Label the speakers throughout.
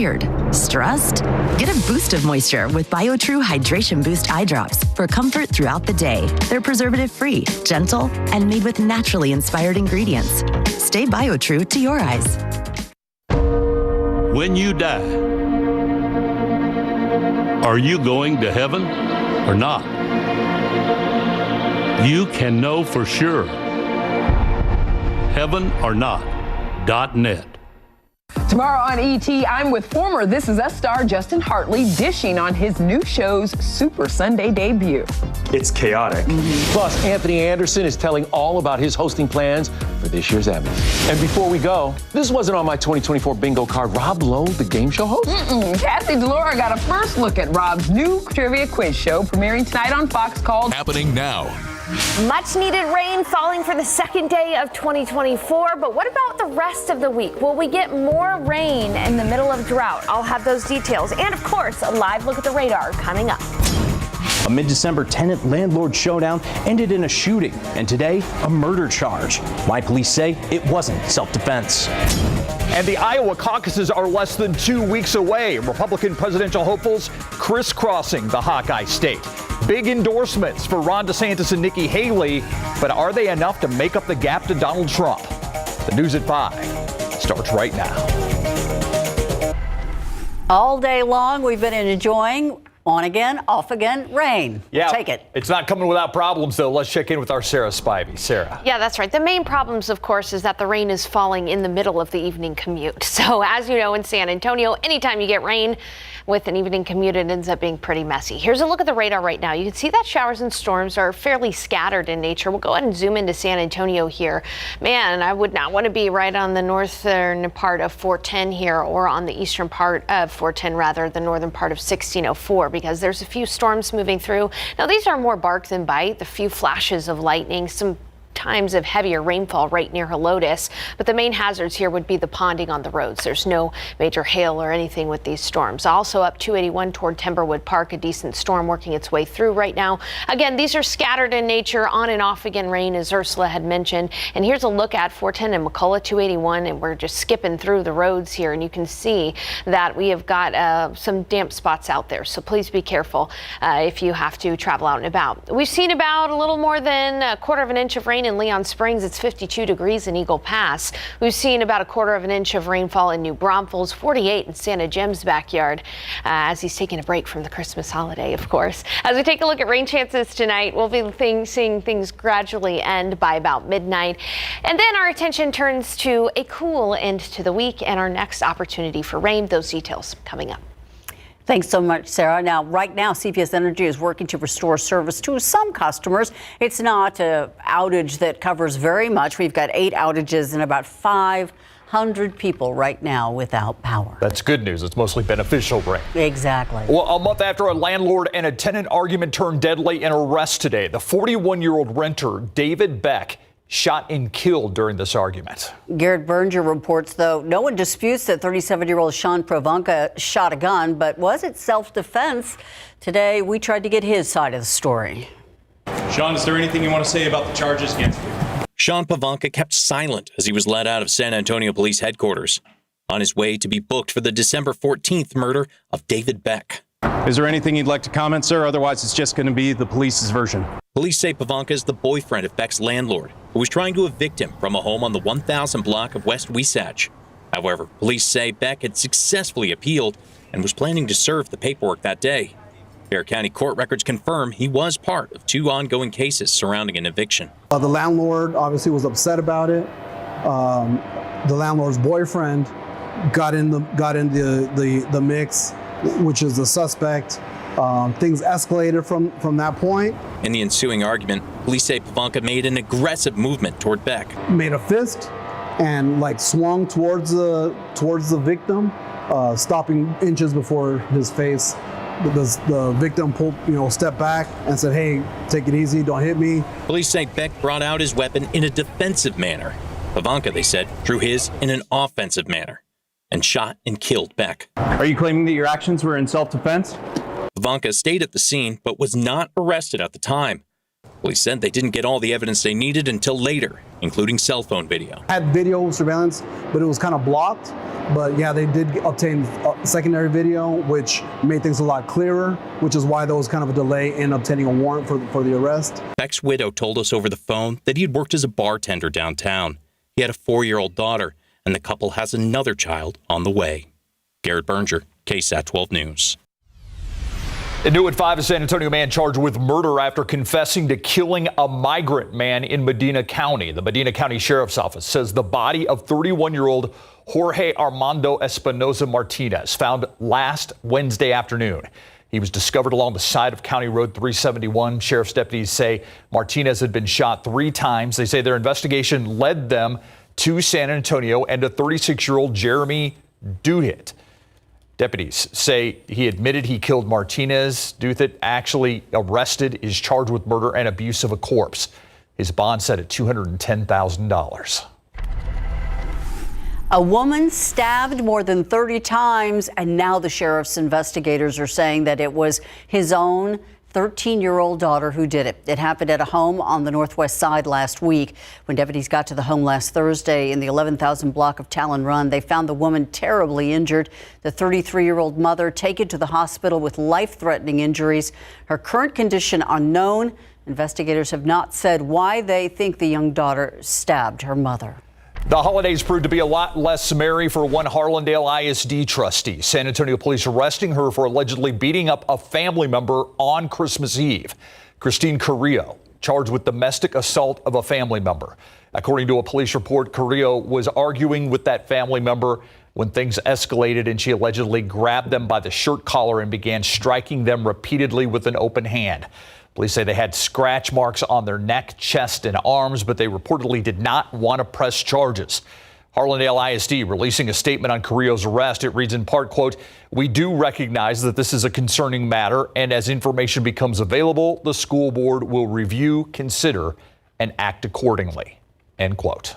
Speaker 1: Tired? Stressed? Get a boost of moisture with BioTrue Hydration Boost Eye Drops for comfort throughout the day. They're preservative-free, gentle, and made with naturally inspired ingredients. Stay BioTrue to your eyes.
Speaker 2: When you die, are you going to heaven or not? You can know for sure. heavenornot.net.
Speaker 3: Tomorrow on ET, I'm with former This Is Us star Justin Hartley dishing on his new show's Super Sunday debut.
Speaker 4: It's chaotic.
Speaker 5: Plus, Anthony Anderson is telling all about his hosting plans for this year's Emmys. And before we go, this wasn't on my 2024 bingo card. Rob Lowe, the game show host?
Speaker 3: Kathy Delora got a first look at Rob's new trivia quiz show premiering tonight on Fox called
Speaker 6: Happening Now.
Speaker 7: Much needed rain falling for the second day of 2024, but what about the rest of the week? Will we get more rain in the middle of drought? I'll have those details. And of course, a live look at the radar coming up.
Speaker 8: A mid-December tenant-landlord showdown ended in a shooting, and today, a murder charge. Why police say it wasn't self-defense.
Speaker 9: And the Iowa caucuses are less than 2 weeks away. Republican presidential hopefuls crisscrossing the Hawkeye state. Big endorsements for Ron DeSantis and Nikki Haley, but are they enough to make up the gap to Donald Trump? The News at 5 starts right now.
Speaker 10: All day long, we've been enjoying on again, off again, rain.
Speaker 9: Yeah,
Speaker 10: take it.
Speaker 9: It's not coming without problems, though. Let's check in with our Sarah Spivey. Sarah.
Speaker 11: Yeah, that's right. The main problems, of course, is that the rain is falling in the middle of the evening commute. So as you know, in San Antonio, anytime you get rain with an evening commute, it ends up being pretty messy. Here's a look at the radar right now. You can see that showers and storms are fairly scattered in nature. We'll go ahead and zoom into San Antonio here. Man, I would not want to be right on the northern part of 410 here, or on the eastern part of 410, rather, the northern part of 1604, because there's a few storms moving through. Now, these are more bark than bite, the few flashes of lightning, some times of heavier rainfall right near Helotes, but the main hazards here would be the ponding on the roads. There's no major hail or anything with these storms. Also up 281 toward Timberwood Park, a decent storm working its way through right now. Again, these are scattered in nature, on and off again rain, as Ursula had mentioned. And here's a look at 410 and McCullough 281, and we're just skipping through the roads here, and you can see that we have got some damp spots out there, so please be careful if you have to travel out and about. We've seen about a little more than a quarter of an inch of rain in Leon Springs. It's 52 degrees in Eagle Pass. We've seen about a quarter of an inch of rainfall in New Braunfels, 48 in Santa Jim's backyard, as he's taking a break from the Christmas holiday, of course. As we take a look at rain chances tonight, we'll be seeing things gradually end by about midnight. And then our attention turns to a cool end to the week and our next opportunity for rain. Those details coming up.
Speaker 10: Thanks so much, Sarah. Now, right now, CPS Energy is working to restore service to some customers. It's not an outage that covers very much. We've got 8 outages and about 500 people right now without power.
Speaker 9: That's good news. It's mostly beneficial rain.
Speaker 10: Exactly.
Speaker 9: Well, a month after a landlord and a tenant argument turned deadly in arrest today, the 41-year-old renter, David Beck, shot and killed during this argument.
Speaker 10: Garrett Berger reports, though, no one disputes that 37-year-old Sean Provanka shot a gun, but was it self-defense? Today, we tried to get his side of the story.
Speaker 12: Sean, is there anything you want to say about the charges against you?
Speaker 13: Sean Provanka kept silent as he was led out of San Antonio Police Headquarters on his way to be booked for the December 14th murder of David Beck.
Speaker 14: Is there anything you'd like to comment, sir? Otherwise, it's just going to be the police's version.
Speaker 13: Police say Provanka is the boyfriend of Beck's landlord, who was trying to evict him from a home on the 1000 block of West Wasatch. However, police say Beck had successfully appealed and was planning to serve the paperwork that day. Bexar County court records confirm he was part of 2 ongoing cases surrounding an eviction.
Speaker 15: The landlord obviously was upset about it. The landlord's boyfriend got in the mix, which is the suspect. Things escalated from that point.
Speaker 13: In the ensuing argument, police say Provanka made an aggressive movement toward Beck.
Speaker 15: Made a fist and swung towards the victim, stopping inches before his face. The victim pulled, stepped back and said, "Hey, take it easy, don't hit me."
Speaker 13: Police say Beck brought out his weapon in a defensive manner. Provanka, they said, drew his in an offensive manner and shot and killed Beck.
Speaker 14: Are you claiming that your actions were in self-defense?
Speaker 13: Provanka stayed at the scene but was not arrested at the time. Police said they didn't get all the evidence they needed until later, including cell phone video.
Speaker 15: I had video surveillance, but it was kind of blocked. But yeah, they did obtain secondary video, which made things a lot clearer, which is why there was kind of a delay in obtaining a warrant for the arrest.
Speaker 13: Beck's widow told us over the phone that he had worked as a bartender downtown. He had a 4-year-old daughter, and the couple has another child on the way. Garrett Berger, KSAT 12 News.
Speaker 9: A new at 5, a San Antonio man charged with murder after confessing to killing a migrant man in Medina County. The Medina County Sheriff's Office says the body of 31-year-old Jorge Armando Espinoza Martinez found last Wednesday afternoon. He was discovered along the side of County Road 371. Sheriff's deputies say Martinez had been shot 3 times. They say their investigation led them to San Antonio and a 36-year-old Jeremy Duhit. Deputies say he admitted he killed Martinez. Duthit actually arrested, is charged with murder and abuse of a corpse. His bond set at $210,000.
Speaker 10: A woman stabbed more than 30 times, and now the sheriff's investigators are saying that it was his own 13-year-old daughter who did it. It happened at a home on the northwest side last week. When deputies got to the home last Thursday in the 11,000 block of Talon Run, they found the woman terribly injured. The 33-year-old mother taken to the hospital with life-threatening injuries. Her current condition unknown. Investigators have not said why they think the young daughter stabbed her mother.
Speaker 9: The holidays proved to be a lot less merry for one Harlandale ISD trustee. San Antonio police arresting her for allegedly beating up a family member on Christmas Eve. Christine Carrillo, charged with domestic assault of a family member. According to a police report, Carrillo was arguing with that family member when things escalated, and she allegedly grabbed them by the shirt collar and began striking them repeatedly with an open hand. Police say they had scratch marks on their neck, chest, and arms, but they reportedly did not want to press charges. Harlandale ISD releasing a statement on Carrillo's arrest. It reads in part, quote, "We do recognize that this is a concerning matter, and as information becomes available, the school board will review, consider, and act accordingly," end quote.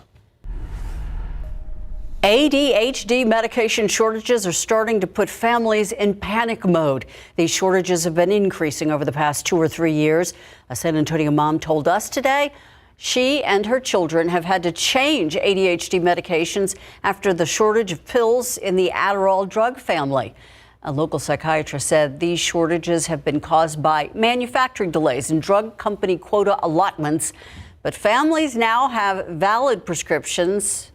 Speaker 10: ADHD medication shortages are starting to put families in panic mode. These shortages have been increasing over the past 2 or 3 years. A San Antonio mom told us today she and her children have had to change ADHD medications after the shortage of pills in the Adderall drug family. A local psychiatrist said these shortages have been caused by manufacturing delays and drug company quota allotments. But families now have valid prescriptions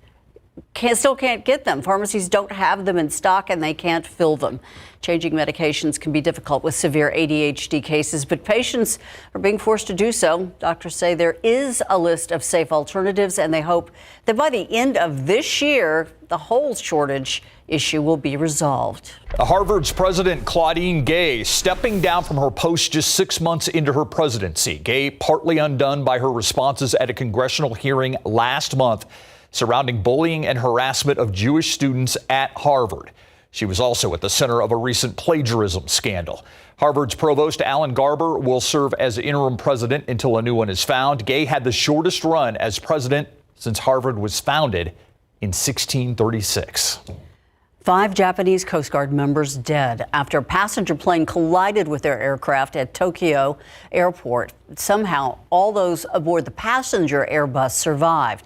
Speaker 10: still can't get them. Pharmacies don't have them in stock and they can't fill them. Changing medications can be difficult with severe ADHD cases, but patients are being forced to do so. Doctors say there is a list of safe alternatives, and they hope that by the end of this year, the whole shortage issue will be resolved.
Speaker 9: Harvard's President Claudine Gay stepping down from her post just 6 months into her presidency. Gay partly undone by her responses at a congressional hearing last month surrounding bullying and harassment of Jewish students at Harvard. She was also at the center of a recent plagiarism scandal. Harvard's Provost Alan Garber will serve as interim president until a new one is found. Gay had the shortest run as president since Harvard was founded in 1636.
Speaker 10: 5 Japanese Coast Guard members dead after a passenger plane collided with their aircraft at Tokyo Airport. Somehow, all those aboard the passenger Airbus survived.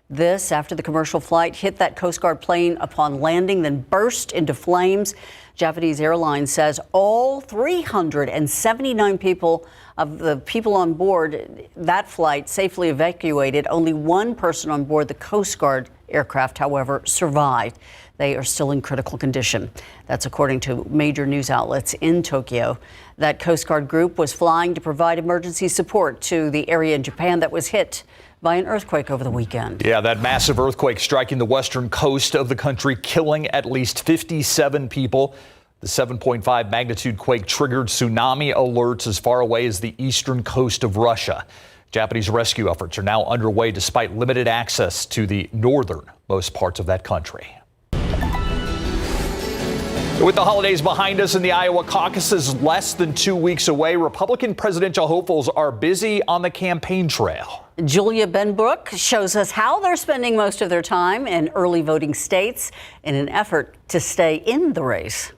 Speaker 10: This after the commercial flight hit that Coast Guard plane upon landing, then burst into flames. Japanese Airlines says all 379 people of the people on board that flight safely evacuated. Only one person on board the Coast Guard aircraft, however, survived. They are still in critical condition. That's according to major news outlets in Tokyo. That Coast Guard group was flying to provide emergency support to the area in Japan that was hit by an earthquake over the weekend.
Speaker 9: Yeah, that massive earthquake striking the western coast of the country, killing at least 57 people. The 7.5 magnitude quake triggered tsunami alerts as far away as the eastern coast of Russia. Japanese rescue efforts are now underway despite limited access to the northernmost parts of that country. With the holidays behind us and the Iowa caucuses less than 2 weeks away, Republican presidential hopefuls are busy on the campaign trail.
Speaker 10: Julia Benbrook shows us how they're spending most of their time in early voting states in an effort to stay in the race.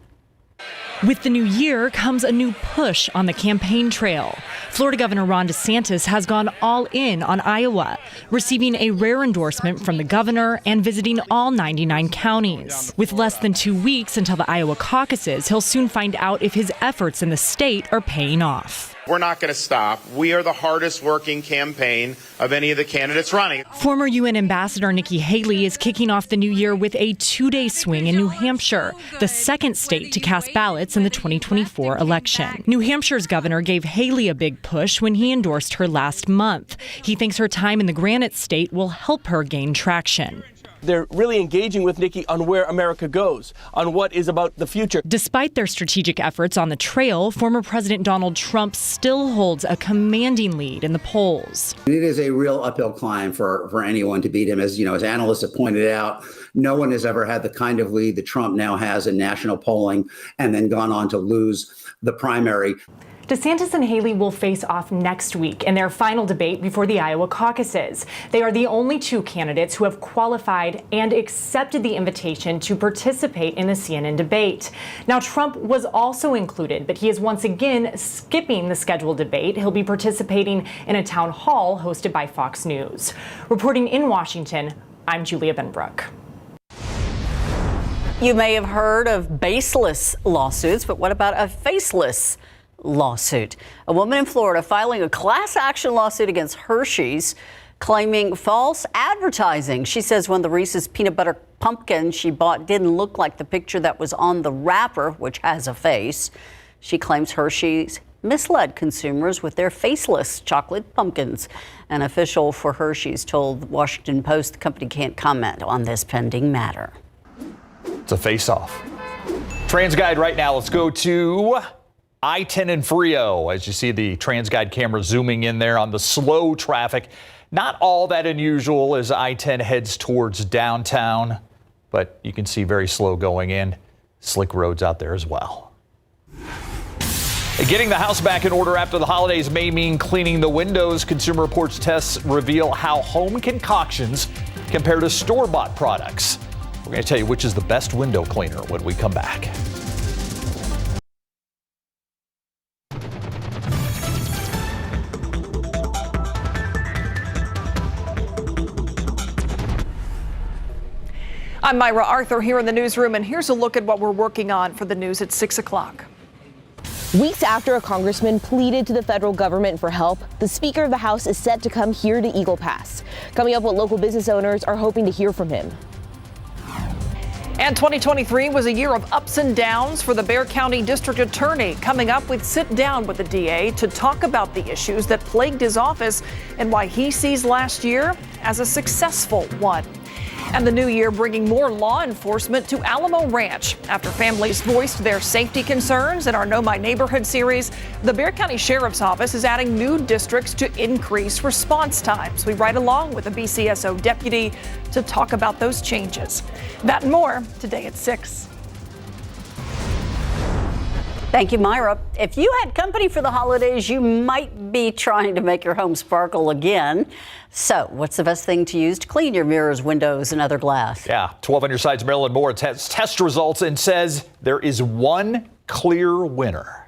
Speaker 4: With the new year comes a new push on the campaign trail. Florida Governor Ron DeSantis has gone all in on Iowa, receiving a rare endorsement from the governor and visiting all 99 counties. With less than 2 weeks until the Iowa caucuses, he'll soon find out if his efforts in the state are paying off.
Speaker 6: We're not going to stop. We are the hardest working campaign of any of the candidates running.
Speaker 4: Former UN Ambassador Nikki Haley is kicking off the new year with a 2-day swing in New Hampshire, the second state to cast ballots in the 2024 election. New Hampshire's governor gave Haley a big push when he endorsed her last month. He thinks her time in the Granite State will help her gain traction.
Speaker 16: They're really engaging with Nikki on where America goes, on what is about the future.
Speaker 4: Despite their strategic efforts on the trail, former President Donald Trump still holds a commanding lead in the polls.
Speaker 17: It is a real uphill climb for anyone to beat him. As you know, as analysts have pointed out, no one has ever had the kind of lead that Trump now has in national polling and then gone on to lose the primary.
Speaker 4: DeSantis and Haley will face off next week in their final debate before the Iowa caucuses. They are the only two candidates who have qualified and accepted the invitation to participate in the CNN debate. Now, Trump was also included, but he is once again skipping the scheduled debate. He'll be participating in a town hall hosted by Fox News. Reporting in Washington, I'm Julia Benbrook.
Speaker 10: You may have heard of baseless lawsuits, but what about a faceless lawsuit? A woman in Florida filing a class action lawsuit against Hershey's, claiming false advertising. She says when the Reese's peanut butter pumpkin she bought didn't look like the picture that was on the wrapper, which has a face. She claims Hershey's misled consumers with their faceless chocolate pumpkins. An official for Hershey's told the Washington Post the company can't comment on this pending matter.
Speaker 9: It's a face-off. TransGuide right now. Let's go to I-10 in Frio, as you see the TransGuide camera zooming in there on the slow traffic. Not all that unusual as I-10 heads towards downtown, but you can see very slow going in. Slick roads out there as well. Getting the house back in order after the holidays may mean cleaning the windows. Consumer Reports tests reveal how home concoctions compare to store-bought products. We're going to tell you which is the best window cleaner when we come back.
Speaker 18: I'm Myra Arthur here in the newsroom, and here's a look at what we're working on for the news at 6 o'clock.
Speaker 19: Weeks after a congressman pleaded to the federal government for help, the Speaker of the House is set to come here to Eagle Pass. Coming up, what local business owners are hoping to hear from him.
Speaker 18: And 2023 was a year of ups and downs for the Bexar County District Attorney. Coming up, we'd sit down with the DA to talk about the issues that plagued his office and why he sees last year as a successful one. And the new year bringing more law enforcement to Alamo Ranch. After families voiced their safety concerns in our Know My Neighborhood series, the Bexar County Sheriff's Office is adding new districts to increase response times. We ride along with a BCSO deputy to talk about those changes. That and more today at 6.
Speaker 10: Thank you, Myra. If you had company for the holidays, you might be trying to make your home sparkle again. So what's the best thing to use to clean your mirrors, windows, and other glass?
Speaker 9: Yeah, 12 on your side's Marilyn Moore has test results and says there is one clear winner.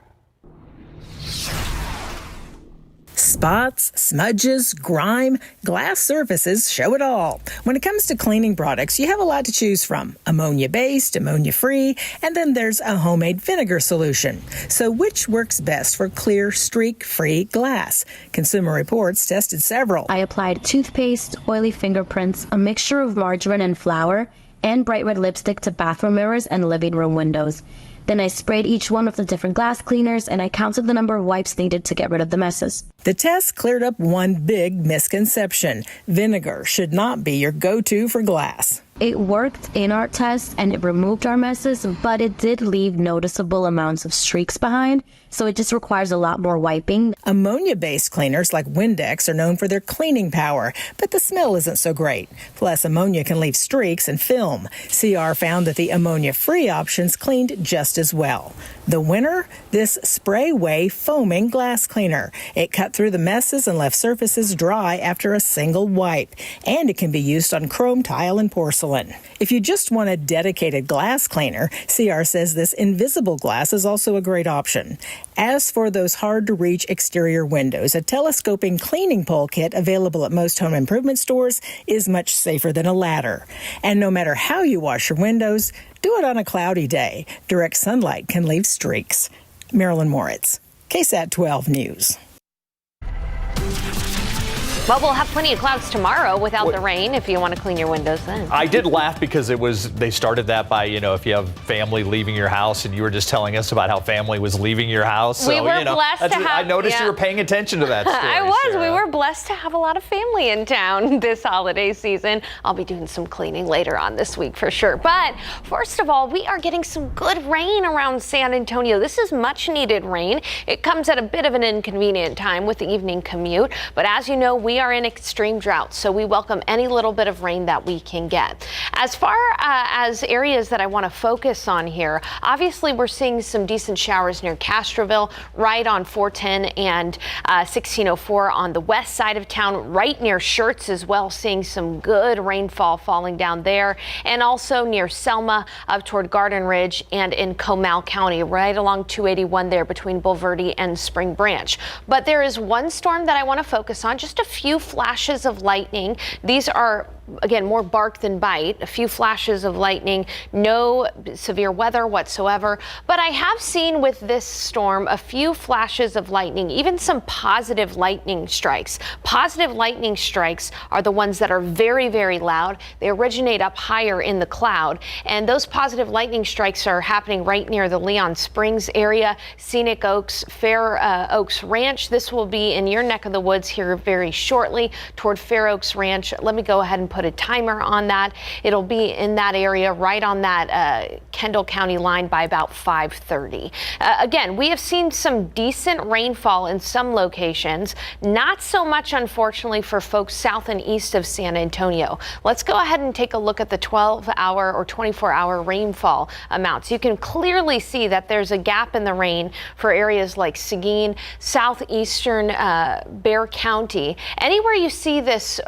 Speaker 20: Spots, smudges, grime, glass surfaces show it all. When it comes to cleaning products, you have a lot to choose from. Ammonia-based, ammonia-free, and then there's a homemade vinegar solution. So which works best for clear, streak-free glass? Consumer Reports tested several.
Speaker 21: I applied toothpaste, oily fingerprints, a mixture of margarine and flour, and bright red lipstick to bathroom mirrors and living room windows. Then I sprayed each one with the different glass cleaners, and I counted the number of wipes needed to get rid of the messes.
Speaker 20: The test cleared up one big misconception. Vinegar should not be your go-to for glass.
Speaker 21: It worked in our test, and it removed our messes, but it did leave noticeable amounts of streaks behind, so it just requires a lot more wiping.
Speaker 20: Ammonia-based cleaners like Windex are known for their cleaning power, but the smell isn't so great. Plus, ammonia can leave streaks and film. CR found that the ammonia-free options cleaned just as well. The winner? This Sprayway foaming glass cleaner. It cut through the messes and left surfaces dry after a single wipe, and it can be used on chrome tile and porcelain. porcelain. If you just want a dedicated glass cleaner, CR says this invisible glass is also a great option. As for those hard-to-reach exterior windows, a telescoping cleaning pole kit available at most home improvement stores is much safer than a ladder. And no matter how you wash your windows, do it on a cloudy day. Direct sunlight can leave streaks. Marilyn Moritz, KSAT 12 News.
Speaker 11: Well, we'll have plenty of clouds tomorrow without the rain if you want to clean your windows then.
Speaker 9: I did laugh because they started that by, if you have family leaving your house, and you were just telling us about how family was leaving your house.
Speaker 11: We were blessed to have.
Speaker 9: I noticed you were paying attention to that story.
Speaker 11: I was.
Speaker 9: Sarah.
Speaker 11: We were blessed to have a lot of family in town this holiday season. I'll be doing some cleaning later on this week for sure. But first of all, we are getting some good rain around San Antonio. This is much needed rain. It comes at a bit of an inconvenient time with the evening commute. But as you know, we are in extreme drought, so we welcome any little bit of rain that we can get. As far as areas that I want to focus on here, obviously we're seeing some decent showers near Castroville, right on 410 and 1604 on the west side of town, right near Schertz as well, seeing some good rainfall falling down there, and also near Selma up toward Garden Ridge and in Comal County, right along 281 there between Bulverde and Spring Branch. But there is one storm that I want to focus on, just a few flashes of lightning. These are, again, more bark than bite, a few flashes of lightning, no severe weather whatsoever. But I have seen with this storm a few flashes of lightning, even some positive lightning strikes. Positive lightning strikes are the ones that are very, very loud. They originate up higher in the cloud. And those positive lightning strikes are happening right near the Leon Springs area, Scenic Oaks, Fair Oaks Ranch. This will be in your neck of the woods here very shortly toward Fair Oaks Ranch. Let me go ahead and put a timer on that. It'll be in that area right on that Kendall County line by about 5:30. Again, we have seen some decent rainfall in some locations, not so much unfortunately for folks south and east of San Antonio. Let's go ahead and take a look at the 12-hour or 24-hour rainfall amounts. You can clearly see that there's a gap in the rain for areas like Seguin, southeastern Bexar County. Anywhere you see this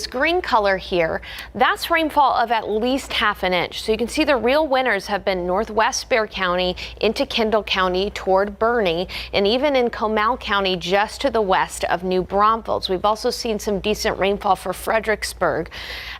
Speaker 11: green color here, that's rainfall of at least half an inch. So you can see the real winners have been northwest Bexar County into Kendall County toward Boerne, and even in Comal County just to the west of New Braunfels. We've also seen some decent rainfall for Fredericksburg.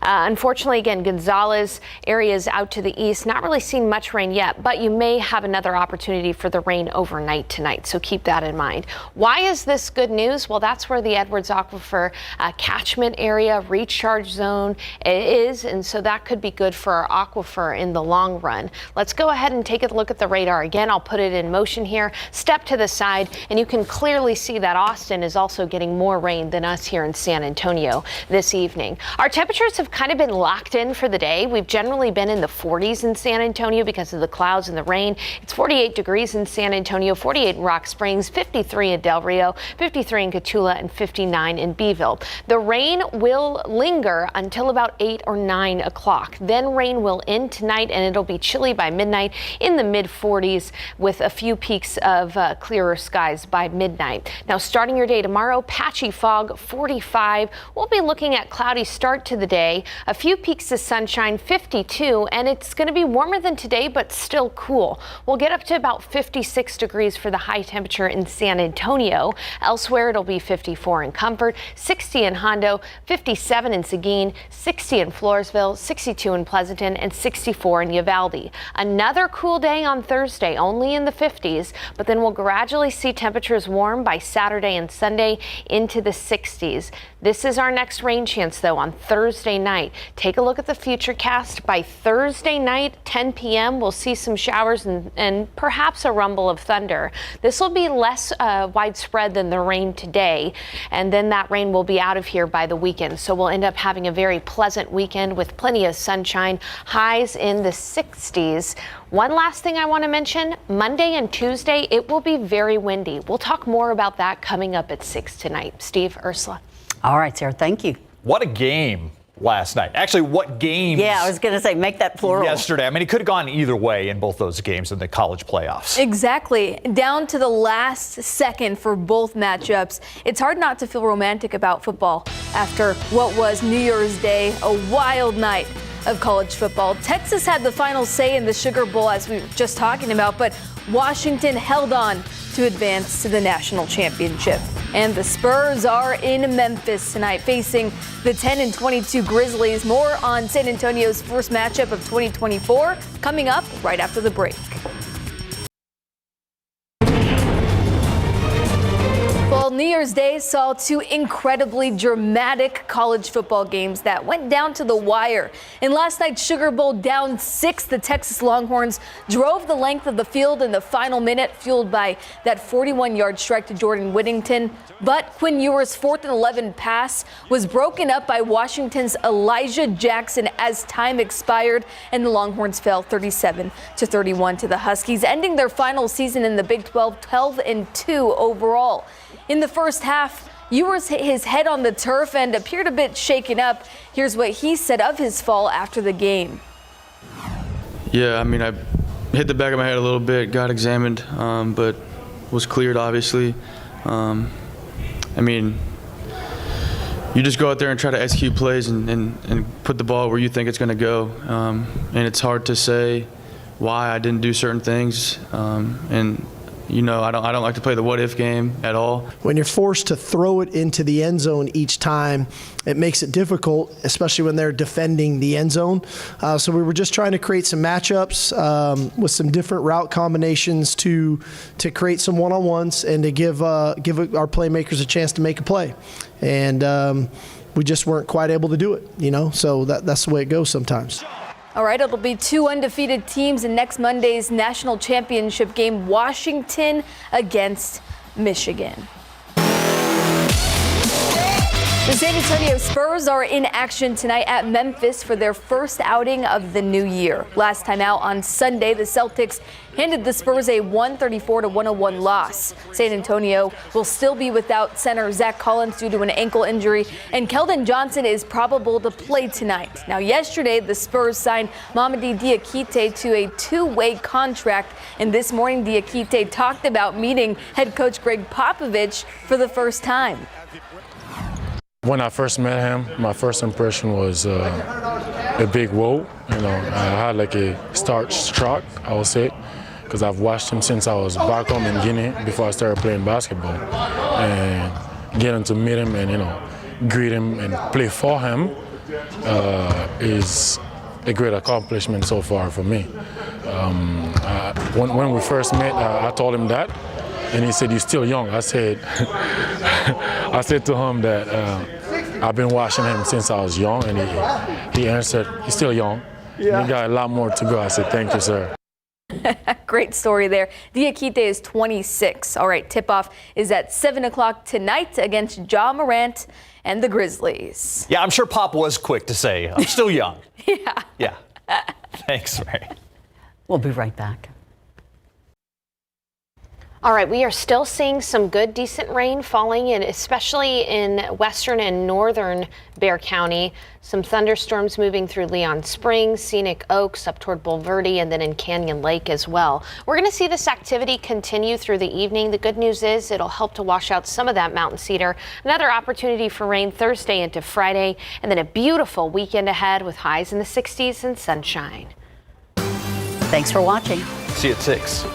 Speaker 11: Unfortunately, again, Gonzales areas out to the east, not really seen much rain yet, but you may have another opportunity for the rain overnight tonight, so keep that in mind. Why is this good news? Well, that's where the Edwards Aquifer catchment area recharge zone is, and so that could be good for our aquifer in the long run. Let's go ahead and take a look at the radar again. I'll put it in motion here. Step to the side, and you can clearly see that Austin is also getting more rain than us here in San Antonio this evening. Our temperatures have kind of been locked in for the day. We've generally been in the 40s in San Antonio because of the clouds and the rain. It's 48 degrees in San Antonio, 48 in Rock Springs, 53 in Del Rio, 53 in Cotulla, and 59 in Beeville. The rain will linger until about 8 or 9 o'clock. Then rain will end tonight, and it'll be chilly by midnight in the mid 40s with a few peaks of clearer skies by midnight. Now, starting your day tomorrow, patchy fog, 45. We'll be looking at cloudy start to the day, a few peaks of sunshine, 52, and it's going to be warmer than today, but still cool. We'll get up to about 56 degrees for the high temperature in San Antonio. Elsewhere, it'll be 54 in Comfort, 60 in Hondo, 57 in Seguin, 60 in Floresville, 62 in Pleasanton, and 64 in Uvalde. Another cool day on Thursday, only in the 50s, but then we'll gradually see temperatures warm by Saturday and Sunday into the 60s. This is our next rain chance, though, on Thursday night. Take a look at the futurecast. By Thursday night, 10 p.m., we'll see some showers and perhaps a rumble of thunder. This will be less widespread than the rain today, and then that rain will be out of here by the weekend. So we'll end up having a very pleasant weekend with plenty of sunshine, highs in the 60s. One last thing I want to mention, Monday and Tuesday, it will be very windy. We'll talk more about that coming up at 6 tonight. Steve, Ursula.
Speaker 10: All right, Sarah, thank you.
Speaker 9: What a game last night. Actually, what games?
Speaker 10: Yeah, I was going to say, make that plural.
Speaker 9: Yesterday. I mean, it could have gone either way in both those games in the college playoffs.
Speaker 1: Exactly. Down to the last second for both matchups. It's hard not to feel romantic about football after what was New Year's Day, a wild night. of college football. Texas had the final say in the Sugar Bowl, as we were just talking about, but Washington held on to advance to the national championship. And the Spurs are in Memphis tonight, facing the 10-22 Grizzlies. More on San Antonio's first matchup of 2024 coming up right after the break. Well, New Year's Day saw two incredibly dramatic college football games that went down to the wire. In last night's Sugar Bowl, down 6, the Texas Longhorns drove the length of the field in the final minute, fueled by that 41-yard strike to Jordan Whittington. But Quinn Ewers' 4th and 11 pass was broken up by Washington's Elijah Jackson as time expired, and the Longhorns fell 37-31 to the Huskies, ending their final season in the Big 12 12-2 overall. In the first half, Ewers hit his head on the turf and appeared a bit shaken up. Here's what he said of his fall after the game.
Speaker 2: Yeah, I mean, I hit the back of my head a little bit, got examined, but was cleared, obviously. I mean, you just go out there and try to execute plays and put the ball where you think it's going to go. And it's hard to say why I didn't do certain things. And you know, I don't like to play the what-if game at all.
Speaker 22: When you're forced to throw it into the end zone each time, it makes it difficult, especially when they're defending the end zone. So we were just trying to create some matchups with some different route combinations to create some one-on-ones and to give our playmakers a chance to make a play. And we just weren't quite able to do it, you know, so that's the way it goes sometimes.
Speaker 1: All right, it'll be two undefeated teams in next Monday's national championship game, Washington against Michigan. The San Antonio Spurs are in action tonight at Memphis for their first outing of the new year. Last time out on Sunday, the Celtics handed the Spurs a 134-101 loss. San Antonio will still be without center Zach Collins due to an ankle injury, and Keldon Johnson is probable to play tonight. Now, yesterday, the Spurs signed Mamadi Diakite to a two-way contract, and this morning, Diakite talked about meeting head coach Greg Popovich for the first time.
Speaker 23: When I first met him, my first impression was a big whoa. You know, I had like a starch shock, I would say, because I've watched him since I was back home in Guinea before I started playing basketball. And getting to meet him and, you know, greet him and play for him is a great accomplishment so far for me. When we first met, I told him that. And he said, "You're still young." I said, I said to him that I've been watching him since I was young, and he answered, "He's still young. Yeah. You got a lot more to go." I said, "Thank you, sir."
Speaker 1: Great story there. Diakite is 26. All right, tip-off is at 7 o'clock tonight against Ja Morant and the Grizzlies.
Speaker 9: Yeah, I'm sure Pop was quick to say, "I'm still young." Yeah. Thanks, Ray.
Speaker 10: We'll be right back.
Speaker 11: All right, we are still seeing some good, decent rain falling in, especially in western and northern Bexar County. Some thunderstorms moving through Leon Springs, Scenic Oaks, up toward Bulverde, and then in Canyon Lake as well. We're going to see this activity continue through the evening. The good news is it'll help to wash out some of that mountain cedar. Another opportunity for rain Thursday into Friday, and then a beautiful weekend ahead with highs in the 60s and sunshine.
Speaker 10: Thanks for watching.
Speaker 9: See you at 6.